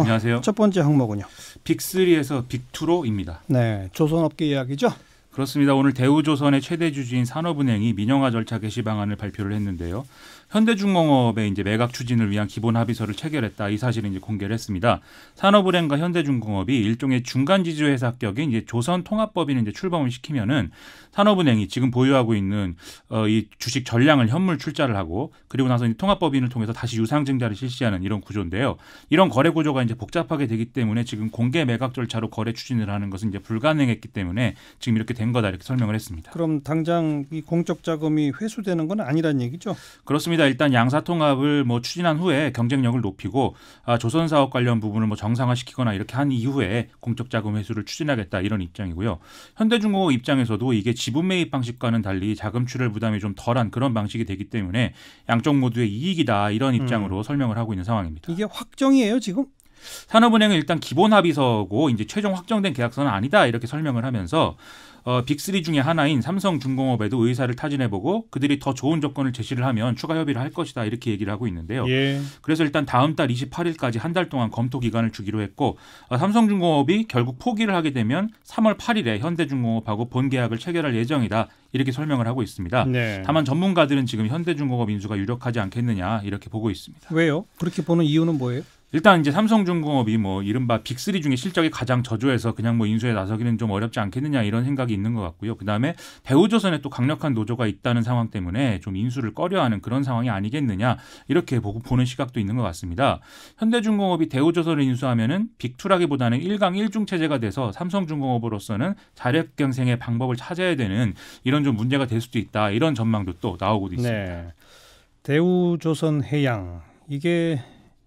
안녕하세요. 첫 번째 항목은요. 빅3에서 빅2로입니다. 네, 조선업계 이야기죠. 그렇습니다. 오늘 대우조선의 최대 주주인 산업은행이 민영화 절차 개시 방안을 발표를 했는데요. 현대중공업의 이제 매각 추진을 위한 기본 합의서를 체결했다. 이 사실을 이제 공개를 했습니다. 산업은행과 현대중공업이 일종의 중간 지주회사격인 이제 조선통합법인을 이제 출범을 시키면은 산업은행이 지금 보유하고 있는 이 주식 전량을 현물 출자를 하고 그리고 나서 이제 통합법인을 통해서 다시 유상증자를 실시하는 이런 구조인데요. 이런 거래 구조가 이제 복잡하게 되기 때문에 지금 공개 매각 절차로 거래 추진을 하는 것은 이제 불가능했기 때문에 지금 이렇게 된 거다 이렇게 설명을 했습니다. 그럼 당장 이 공적 자금이 회수되는 건 아니란 얘기죠? 그렇습니다. 일단 양사통합을 추진한 후에 경쟁력을 높이고 조선 사업 관련 부분을 정상화시키거나 이렇게 한 이후에 공적 자금 회수를 추진하겠다 이런 입장이고요. 현대중공업 입장에서도 이게 지분 매입 방식과는 달리 자금 출혈 부담이 좀 덜한 그런 방식이 되기 때문에 양쪽 모두의 이익이다 이런 입장으로 설명을 하고 있는 상황입니다. 이게 확정이에요 지금? 산업은행은 일단 기본 합의서고 이제 최종 확정된 계약서는 아니다 이렇게 설명을 하면서 빅3 중에 하나인 삼성중공업에도 의사를 타진해보고 그들이 더 좋은 조건을 제시를 하면 추가 협의를 할 것이다 이렇게 얘기를 하고 있는데요. 예. 그래서 일단 다음 달 28일까지 한 달 동안 검토 기간을 주기로 했고 삼성중공업이 결국 포기를 하게 되면 3월 8일에 현대중공업하고 본계약을 체결할 예정이다 이렇게 설명을 하고 있습니다. 네. 다만 전문가들은 지금 현대중공업 인수가 유력하지 않겠느냐 이렇게 보고 있습니다. 왜요? 그렇게 보는 이유는 뭐예요? 일단 이제 삼성중공업이 이른바 빅3 중에 실적이 가장 저조해서 그냥 인수에 나서기는 좀 어렵지 않겠느냐 이런 생각이 있는 것 같고요. 그다음에 대우조선에 또 강력한 노조가 있다는 상황 때문에 좀 인수를 꺼려하는 그런 상황이 아니겠느냐 이렇게 보는 시각도 있는 것 같습니다. 현대중공업이 대우조선을 인수하면은 빅2라기보다는 1강 1중 체제가 돼서 삼성중공업으로서는 자력 경쟁의 방법을 찾아야 되는 이런 좀 문제가 될 수도 있다 이런 전망도 또 나오고도 있습니다. 네. 대우조선해양 이게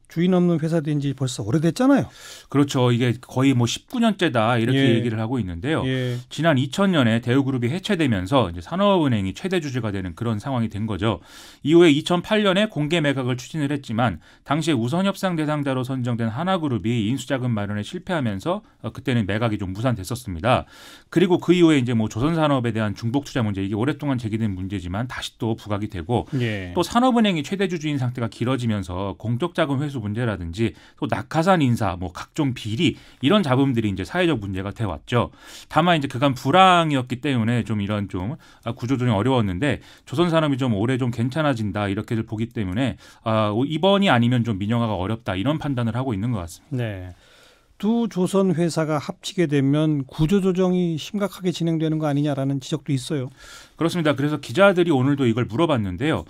주인 없는 회사 된 지 벌써 오래됐잖아요. 그렇죠. 이게 거의 19년째다 이렇게 예. 얘기를 하고 있는데요. 예. 지난 2000년에 대우그룹이 해체되면서 이제 산업은행이 최대 주주가 되는 그런 상황이 된 거죠. 이후에 2008년에 공개 매각을 추진을 했지만 당시에 우선 협상 대상자로 선정된 하나그룹이 인수자금 마련에 실패하면서 그때는 매각이 좀 무산됐었습니다. 그리고 그 이후에 이제 조선산업에 대한 중복 투자 문제 이게 오랫동안 제기된 문제지만 다시 또 부각이 되고 예. 또 산업은행이 최대 주주인 상태가 길어지면서 공적 자금 회수 문제라든지 또 낙하산 인사, 각종 비리 이런 잡음들이 이제 사회적 문제가 돼 왔죠. 다만 이제 그간 불황이었기 때문에 좀 이런 구조 조정이 어려웠는데 조선산업이 좀 올해 좀 괜찮아진다 이렇게들 보기 때문에 이번이 아니면 좀 민영화가 어렵다 이런 판단을 하고 있는 것 같습니다. 네. 두 조선 회사가 합치게 되면 구조 조정이 심각하게 진행되는 거 아니냐라는 지적도 있어요. 그렇습니다. 그래서 기자들이 오늘도 이걸 물어봤는데요.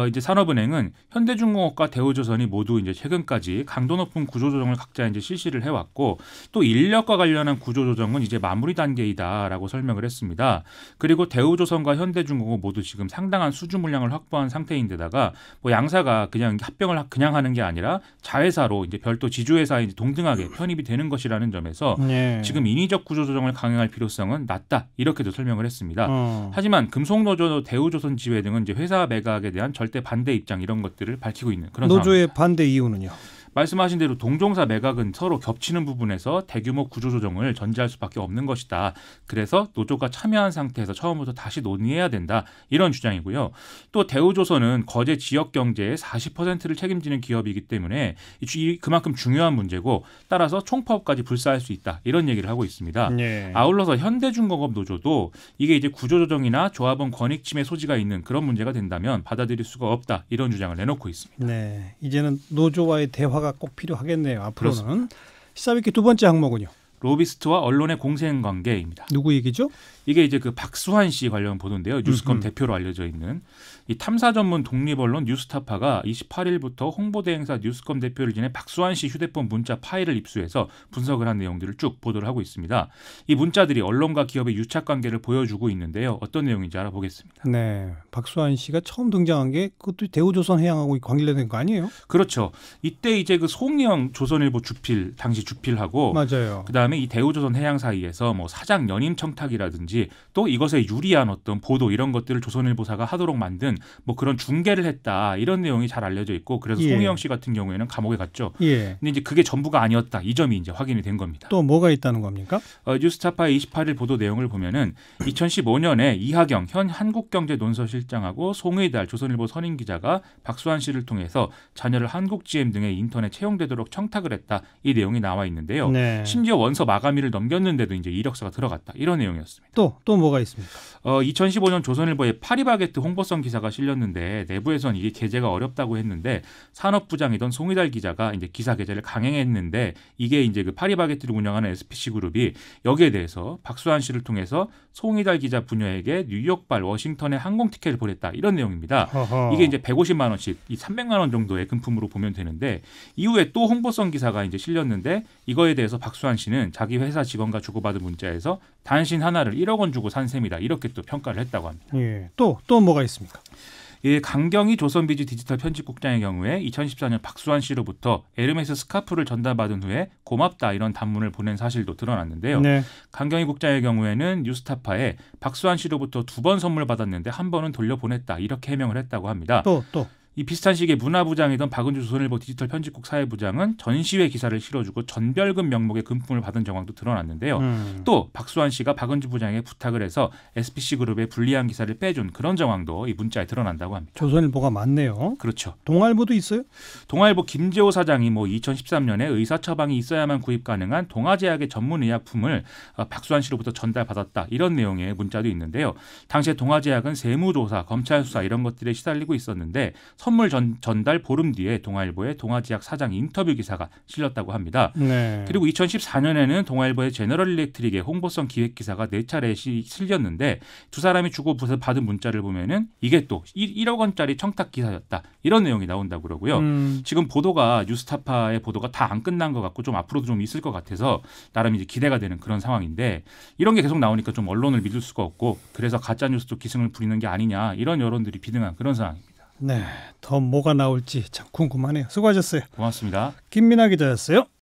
이제 산업은행은 현대중공업과 대우조선이 모두 이제 최근까지 강도 높은 구조조정을 각자 이제 실시를 해왔고 또 인력과 관련한 구조조정은 이제 마무리 단계이다라고 설명을 했습니다. 그리고 대우조선과 현대중공업 모두 지금 상당한 수주 물량을 확보한 상태인데다가 양사가 그냥 합병을 그냥 하는 게 아니라 자회사로 이제 별도 지주회사에 동등하게 편입이 되는 것이라는 점에서 네. 지금 인위적 구조조정을 강행할 필요성은 낮다 이렇게도 설명을 했습니다. 하지만 금속노조, 대우조선 지회 등은 이제 회사 매각에 대한 절대 반대 입장 이런 것들을 밝히고 있는 그런 노조의 상황입니다. 반대 이유는요? 말씀하신 대로 동종사 매각은 서로 겹치는 부분에서 대규모 구조조정을 전제할 수밖에 없는 것이다. 그래서 노조가 참여한 상태에서 처음부터 다시 논의해야 된다. 이런 주장이고요. 또 대우조선은 거제 지역 경제의 40%를 책임지는 기업이기 때문에 그만큼 중요한 문제고 따라서 총파업까지 불사할 수 있다. 이런 얘기를 하고 있습니다. 네. 아울러서 현대중공업 노조도 이게 이제 구조조정이나 조합원 권익 침해 소지가 있는 그런 문제가 된다면 받아들일 수가 없다. 이런 주장을 내놓고 있습니다. 네, 이제는 노조와의 대화가 꼭 필요하겠네요. 앞으로는. 시사비키 두 번째 항목은요. 로비스트와 언론의 공생관계입니다. 누구 얘기죠? 이게 이제 박수환 씨 관련 보도인데요. 뉴스컴 대표로 알려져 있는 이 탐사 전문 독립 언론 뉴스타파가 28일부터 홍보대 행사 뉴스컴 대표를 지낸 박수환 씨 휴대폰 문자 파일을 입수해서 분석을 한 내용들을 쭉 보도를 하고 있습니다. 이 문자들이 언론과 기업의 유착 관계를 보여주고 있는데요. 어떤 내용인지 알아보겠습니다. 네, 박수환 씨가 처음 등장한 게 그것도 대우조선 해양하고 관련된 거 아니에요? 그렇죠. 이때 이제 그 송영 조선일보 주필 당시 주필하고 맞아요. 그다음에 그다음에 이 대우조선 해양사위에서 뭐 사장 연임 청탁이라든지 또 이것에 유리한 어떤 보도 이런 것들을 조선일보사가 하도록 만든 뭐 그런 중계를 했다 이런 내용이 잘 알려져 있고 그래서 예. 송혜영 씨 같은 경우에는 감옥에 갔죠. 예. 근데 이제 그게 전부가 아니었다 이 점이 이제 확인이 된 겁니다. 또 뭐가 있다는 겁니까? 뉴스타파의 28일 보도 내용을 보면은 2015년에 이하경 현 한국경제논설실장하고 송의달 조선일보 선임 기자가 박수환 씨를 통해서 자녀를 한국GM 등의 인턴에 채용되도록 청탁을 했다 이 내용이 나와 있는데요. 네. 심지어 원서 마감일을 넘겼는데도 이제 이력서가 들어갔다 이런 내용이었습니다. 또 뭐가 있습니까? 2015년 조선일보에 파리바게뜨 홍보성 기사가 실렸는데 내부에선 이게 게재가 어렵다고 했는데 산업부장이던 송의달 기자가 이제 기사 게재를 강행했는데 이게 이제 그 파리바게뜨를 운영하는 SPC 그룹이 여기에 대해서 박수환 씨를 통해서 송의달 기자 부녀에게 뉴욕발 워싱턴에 항공 티켓을 보냈다 이런 내용입니다. 어허. 이게 이제 150만 원씩 이 300만 원 정도의 금품으로 보면 되는데 이후에 또 홍보성 기사가 이제 실렸는데 이거에 대해서 박수환 씨는 자기 회사 직원과 주고받은 문자에서 단신 하나를 1억 원 주고 산 셈이다 이렇게 또 평가를 했다고 합니다. 예. 또 뭐가 있습니까? 예, 강경희 조선비즈 디지털 편집국장의 경우에 2014년 박수환 씨로부터 에르메스 스카프를 전달받은 후에 고맙다 이런 단문을 보낸 사실도 드러났는데요. 네. 강경희 국장의 경우에는 뉴스타파에 박수환 씨로부터 2번 선물 받았는데 한 번은 돌려보냈다 이렇게 해명을 했다고 합니다. 또 이 비슷한 시기에 문화부장이던 박은주 조선일보 디지털 편집국 사회부장은 전시회 기사를 실어주고 전별금 명목의 금품을 받은 정황도 드러났는데요. 또 박수환 씨가 박은주 부장에게 부탁을 해서 SPC 그룹의 불리한 기사를 빼준 그런 정황도 이 문자에 드러난다고 합니다. 조선일보가 많네요. 그렇죠. 동아일보도 있어요? 동아일보 김재호 사장이 뭐 2013년에 의사 처방이 있어야만 구입 가능한 동아제약의 전문 의약품을 박수환 씨로부터 전달받았다 이런 내용의 문자도 있는데요. 당시에 동아제약은 세무조사, 검찰 수사 이런 것들에 시달리고 있었는데 선물 전달 보름 뒤에 동아일보에 동아제약 사장 인터뷰 기사가 실렸다고 합니다. 네. 그리고 2014년에는 동아일보의 제너럴 일렉트릭의 홍보성 기획 기사가 4차례 실렸는데 두 사람이 주고 받은 문자를 보면은 이게 또 1억 원짜리 청탁 기사였다 이런 내용이 나온다고 그러고요. 지금 보도가 뉴스타파의 보도가 다 안 끝난 것 같고 좀 앞으로도 좀 있을 것 같아서 나름 이제 기대가 되는 그런 상황인데 이런 게 계속 나오니까 좀 언론을 믿을 수가 없고 그래서 가짜 뉴스도 기승을 부리는 게 아니냐 이런 여론들이 비등한 그런 상황입니다. 네. 더 뭐가 나올지 참 궁금하네요. 수고하셨어요. 고맙습니다. 김민아 기자였어요.